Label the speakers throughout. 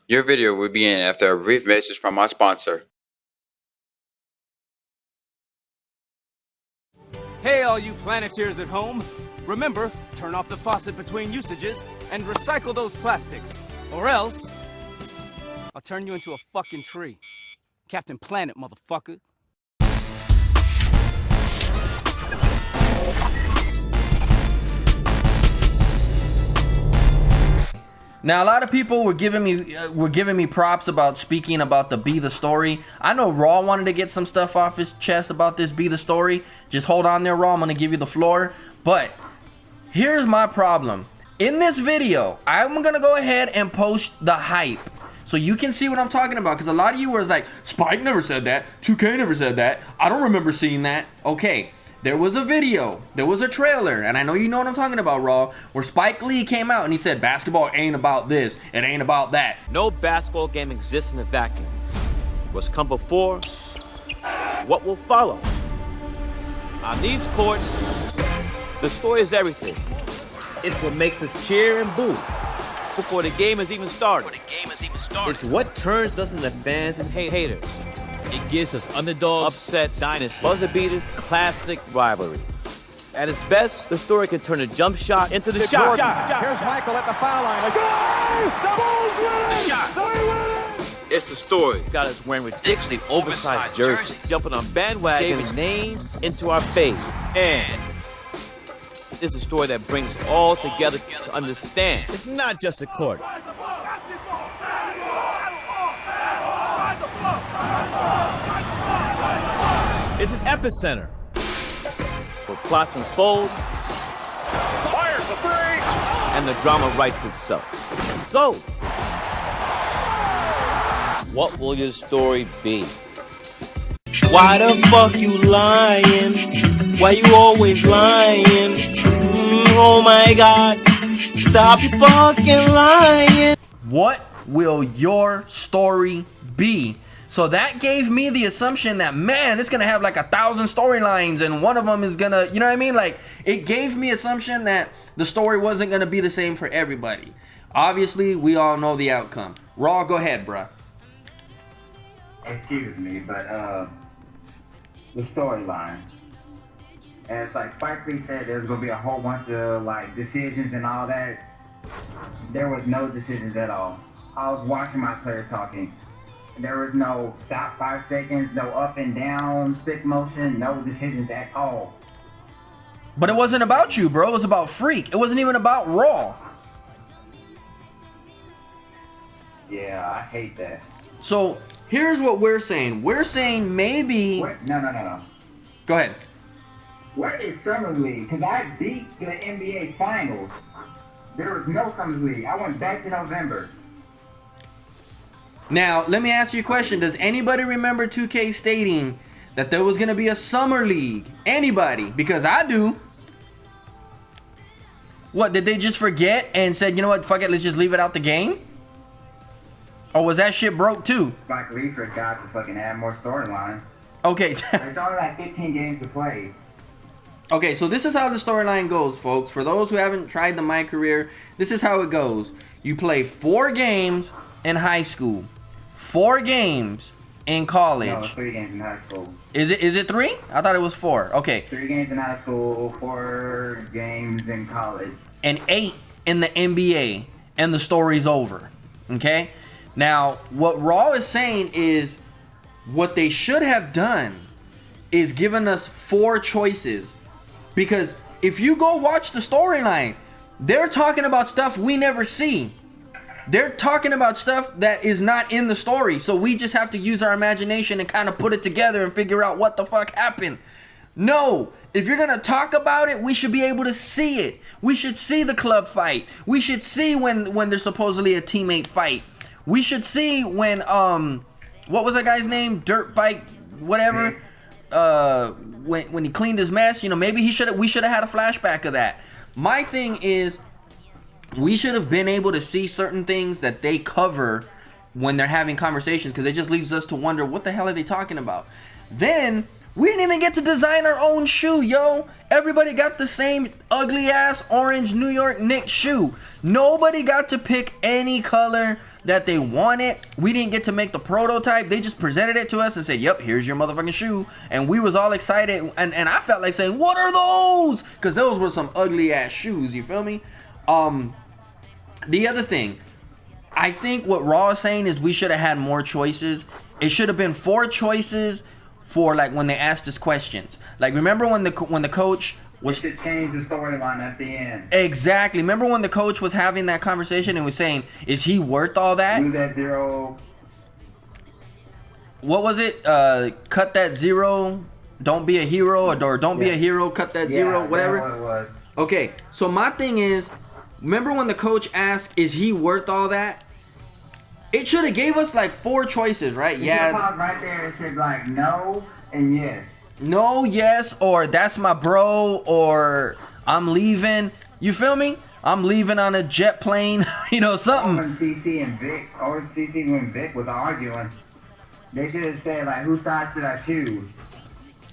Speaker 1: Your video will begin after a brief message from our sponsor.
Speaker 2: Hey, all you Planeteers at home. Remember, turn off the faucet between usages and recycle those plastics. Or else, I'll turn you into a fucking tree. Captain Planet, motherfucker.
Speaker 3: Now, a lot of people were giving me props about speaking about the Be the Story. I know Raw wanted to get some stuff off his chest about this Be the Story. Just hold on there, Raw. I'm gonna give you the floor. But here's my problem. In this video, I'm gonna go ahead and post the hype so you can see what I'm talking about. Because a lot of you were like, Spike never said that. 2K never said that. I don't remember seeing that. Okay. There was a video, there was a trailer, and I know you know what I'm talking about, Raw, where Spike Lee came out and he said, basketball ain't about this, it ain't about that.
Speaker 4: No basketball game exists in a vacuum. What's come before, what will follow. On these courts, the story is everything. It's what makes us cheer and boo before the game has even started. It's what turns us into fans and haters. It gives us underdogs, upsets, dynasties, buzzer beaters, classic rivalries. At its best, the story can turn a jump shot into the shot.
Speaker 5: Here's Michael at the foul line.
Speaker 4: The shot. It's the story. Got us wearing ridiculously oversized jerseys, jumping on bandwagons, shaving names into our face. And it's a story that brings all together to understand. It's not just a court. It's an epicenter where plots unfold,
Speaker 5: Fires the three.
Speaker 4: and the drama writes itself. So, what will your story be?
Speaker 6: Why the fuck you lying? Why you always lying? Oh my god, stop you fucking lying.
Speaker 3: What will your story be? So that gave me the assumption that, man, it's gonna have like 1,000 storylines and one of them is gonna, you know what I mean? Like, it gave me assumption that the story wasn't gonna be the same for everybody. Obviously, we all know the outcome. Raw, go ahead, bruh.
Speaker 7: Excuse me, but the storyline. As like Spike Lee said, there's gonna be a whole bunch of like decisions and all that. There was no decisions at all. I was watching my player talking. There was no stop 5 seconds, no up and down, stick motion, no decisions at all.
Speaker 3: But it wasn't about you, bro. It was about Freak. It wasn't even about Raw.
Speaker 7: Yeah, I hate that.
Speaker 3: So here's what we're saying. We're saying maybe...
Speaker 7: No.
Speaker 3: Go ahead.
Speaker 7: Where is Summer League? Because I beat the NBA Finals. There was no Summer League. I went back to November.
Speaker 3: Now, let me ask you a question. Does anybody remember 2K stating that there was going to be a summer league? Anybody? Because I do. What, did they just forget and said, you know what, fuck it, let's just leave it out the game? Or was that shit broke too?
Speaker 7: Spike Lee forgot to fucking add more storyline.
Speaker 3: Okay.
Speaker 7: There's only like 15 games to play.
Speaker 3: Okay, so this is how the storyline goes, folks. For those who haven't tried the My Career, this is how it goes. You play 4 games in high school. 4 games in college.
Speaker 7: No, 3 games in high school.
Speaker 3: Is it 3? I thought it was 4. Okay.
Speaker 7: 3 games in high school, 4 games in college.
Speaker 3: And 8 in the NBA. And the story's over. Okay? Now, what Raw is saying is what they should have done is given us 4 choices. Because if you go watch the storyline, they're talking about stuff we never see. They're talking about stuff that is not in the story. So we just have to use our imagination and kind of put it together and figure out what the fuck happened. No, if you're going to talk about it, we should be able to see it. We should see the club fight. We should see when there's supposedly a teammate fight. We should see when, what was that guy's name? Dirt Bike, whatever. When he cleaned his mess, you know, maybe we should have had a flashback of that. My thing is, we should have been able to see certain things that they cover when they're having conversations, because it just leaves us to wonder, what the hell are they talking about? Then, we didn't even get to design our own shoe, yo. Everybody got the same ugly-ass orange New York Knicks shoe. Nobody got to pick any color that they wanted. We didn't get to make the prototype. They just presented it to us and said, yep, here's your motherfucking shoe. And we was all excited. And I felt like saying, what are those? Because those were some ugly ass shoes. You feel me? The other thing, I think what Raw is saying is we should have had more choices. It should have been 4 choices for like when they asked us questions. Like remember when the coach was...
Speaker 7: They should change the storyline at the end.
Speaker 3: Exactly. Remember when the coach was having that conversation and was saying, is he worth all that?
Speaker 7: Do that 0.
Speaker 3: What was it? Cut that 0. Don't be a hero, or don't be a hero. Cut that 0. Whatever.
Speaker 7: That's what it was.
Speaker 3: Okay. So my thing is, remember when the coach asked, is he worth all that? It should have gave us like 4 choices, right?
Speaker 7: Yeah. Right there, it said like no and yes.
Speaker 3: No, yes, or that's my bro, or I'm leaving. You feel me? I'm leaving on a jet plane. You know, something.
Speaker 7: When CC and Vic, or CC when Vic was arguing, they should have said like, whose side should I choose?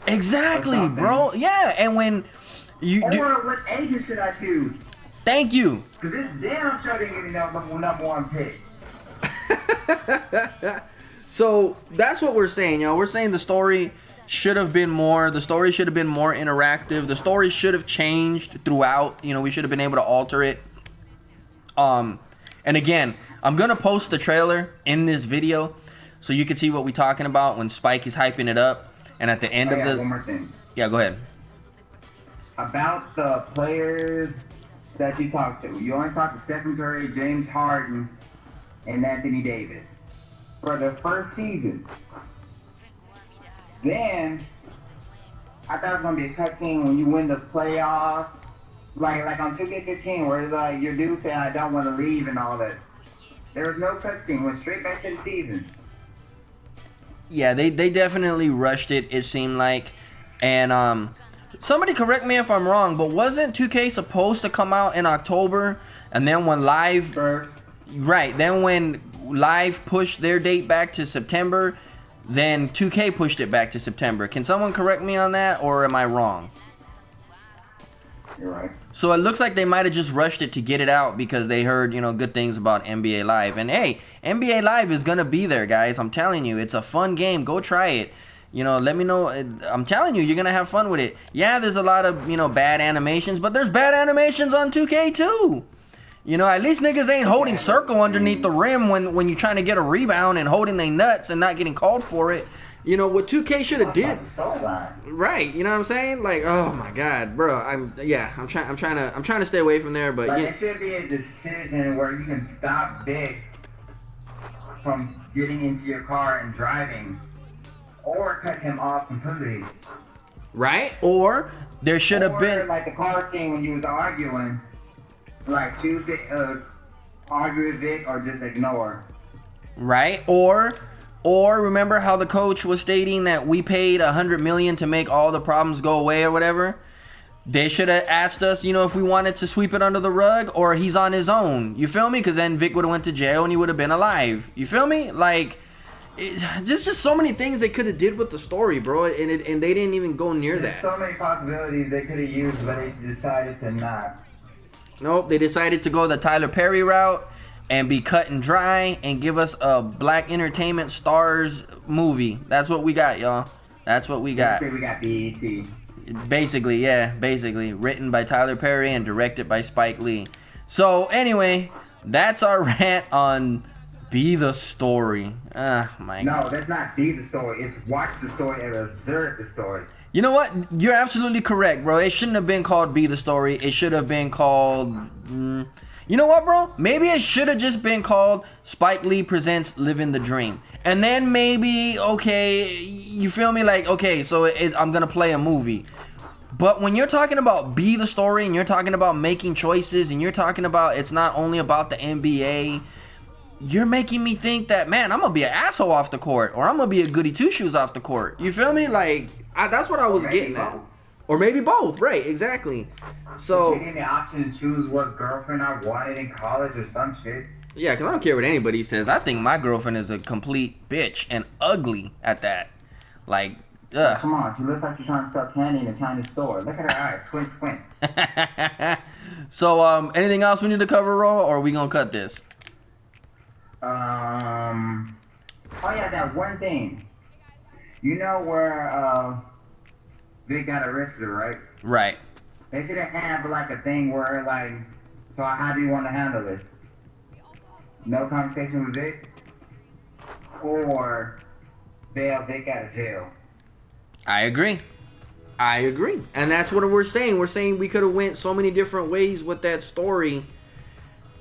Speaker 3: Exactly, bro. Yeah, and when you
Speaker 7: or what agent should I choose?
Speaker 3: Thank you.
Speaker 7: Because it's damn sure they give me number 1 pick.
Speaker 3: So that's what we're saying, y'all. We're saying the story should have been more. The story should have been more interactive. The story should have changed throughout. You know, we should have been able to alter it. And again, I'm gonna post the trailer in this video so you can see what we're talking about when Spike is hyping it up. And at the end of the...
Speaker 7: one more thing.
Speaker 3: Yeah, go ahead.
Speaker 7: About the players that you talked to. You only talked to Stephen Curry, James Harden, and Anthony Davis for the first season. Then I thought it was gonna be a cutscene when you win the playoffs, like on 2K15, where it's like your dude said I don't want to leave and all that. There was no cutscene. Went straight back to the season.
Speaker 3: Yeah, they definitely rushed it. It seemed like, and somebody correct me if I'm wrong, but wasn't 2K supposed to come out in October, and then when live
Speaker 7: First.
Speaker 3: Right. Then when Live pushed their date back to September, then 2K pushed it back to September. Can someone correct me on that, or am I wrong?
Speaker 7: You're right.
Speaker 3: So it looks like they might have just rushed it to get it out because they heard, you know, good things about NBA Live. And hey, NBA Live is going to be there, guys. I'm telling you, it's a fun game. Go try it. You know, let me know. I'm telling you, you're going to have fun with it. Yeah, there's a lot of, you know, bad animations, but there's bad animations on 2K too. You know, at least niggas ain't holding circle underneath the rim when you're trying to get a rebound and holding their nuts and not getting called for it. You know, what 2K should have did. Right, you know what I'm saying? Like, oh my god, bro. I'm trying to stay away from there, but
Speaker 7: like,
Speaker 3: yeah.
Speaker 7: it should be a decision where you can stop Vic from getting into your car and driving, or cut him off completely.
Speaker 3: Right? Or there should have been
Speaker 7: like the car scene when you was arguing. Like choose it, argue with Vic or just ignore.
Speaker 3: Right? Or remember how the coach was stating that we paid $100 million to make all the problems go away or whatever? They should have asked us, you know, if we wanted to sweep it under the rug or he's on his own. You feel me? Because then Vic would have went to jail and he would have been alive. You feel me? Like, there's just so many things they could have did with the story, bro, and they didn't even go near
Speaker 7: There's
Speaker 3: that.
Speaker 7: so many possibilities they could have used, but they decided to not.
Speaker 3: Nope, they decided to go the Tyler Perry route and be cut and dry and give us a Black Entertainment Stars movie. That's what we got, y'all. That's what we got.
Speaker 7: We got BET.
Speaker 3: Basically, yeah, basically. Written by Tyler Perry and directed by Spike Lee. So, anyway, that's our rant on Be the Story. Ah, my God.
Speaker 7: No, that's not Be the Story. It's watch the story and observe the story.
Speaker 3: You know what? You're absolutely correct, bro. It shouldn't have been called Be the Story. It should have been called... You know what, bro? Maybe it should have just been called Spike Lee Presents Living the Dream. And then maybe, okay, you feel me? Like, okay, so I'm going to play a movie. But when you're talking about Be the Story and you're talking about making choices and you're talking about it's not only about the NBA, you're making me think that, man, I'm going to be an asshole off the court or I'm going to be a goody two-shoes off the court. You feel me? Like, that's what I was getting at. Or maybe both, right? Exactly. So
Speaker 7: gave me the option to choose what girlfriend I wanted in college or some shit.
Speaker 3: Yeah, because I don't care what anybody says. I think my girlfriend is a complete bitch and ugly at that. Like, ugh.
Speaker 7: Come on, she looks like she's trying to sell candy in a Chinese store. Look at her eyes, squint, squint.
Speaker 3: So, anything else we need to cover, Ro, or are we gonna cut this?
Speaker 7: Oh yeah, that one thing. You know where Vic got arrested, right?
Speaker 3: Right.
Speaker 7: They should have like a thing where like, so how do you want to handle this? No conversation with Vic, or bail Vic out of jail.
Speaker 3: I agree. I agree. And that's what we're saying. We're saying we could have went so many different ways with that story.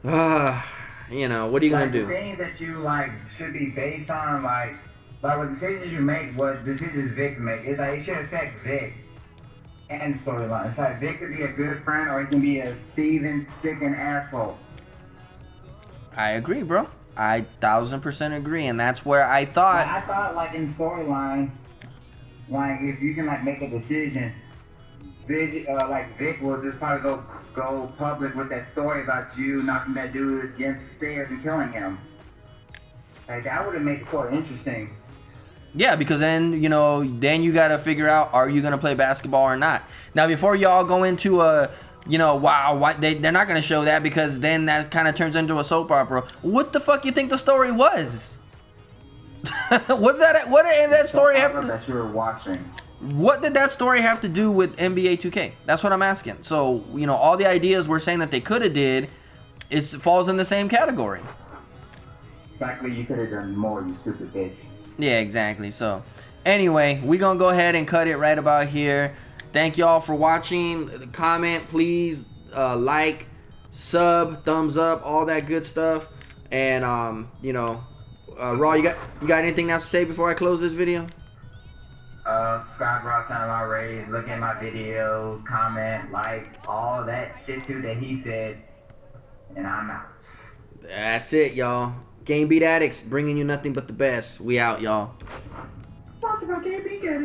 Speaker 3: You know, what are you gonna do?
Speaker 7: The things that you like should be based on like what decisions you make, what decisions Vic make. It's like it should affect Vic and the storyline. It's like Vic could be a good friend or he can be a thieving, sticking asshole.
Speaker 3: I agree, bro. I 1000% agree, and that's where I thought.
Speaker 7: I thought like in storyline, like if you can like make a decision, Vic will just probably go public with that story about you knocking that dude against the stairs and killing him. Like that would have made the story interesting.
Speaker 3: Yeah, because then, you know, then you got to figure out, are you going to play basketball or not? Now, before y'all go into a, you know, wow, they're not going to show that because then that kind of turns into a soap opera. What the fuck you think the story was? What did that story have to...
Speaker 7: that you were watching.
Speaker 3: What did that story have to do with NBA 2K? That's what I'm asking. So, you know, all the ideas we're saying that they could have did falls in the same category.
Speaker 7: Exactly, you could have done more, you stupid bitch.
Speaker 3: Yeah, exactly. So, anyway, we're going to go ahead and cut it right about here. Thank y'all for watching. Comment, please. Like, sub, thumbs up, all that good stuff. And, you know, Raw, you got anything else to say before I close this video?
Speaker 7: Subscribe to Raw channel already. Look at my videos, comment, like, all that shit too that he said. And I'm out.
Speaker 3: That's it, y'all. Game Beat Addicts, bringing you nothing but the best. We out, y'all.
Speaker 7: Possible Game Beat Addicts.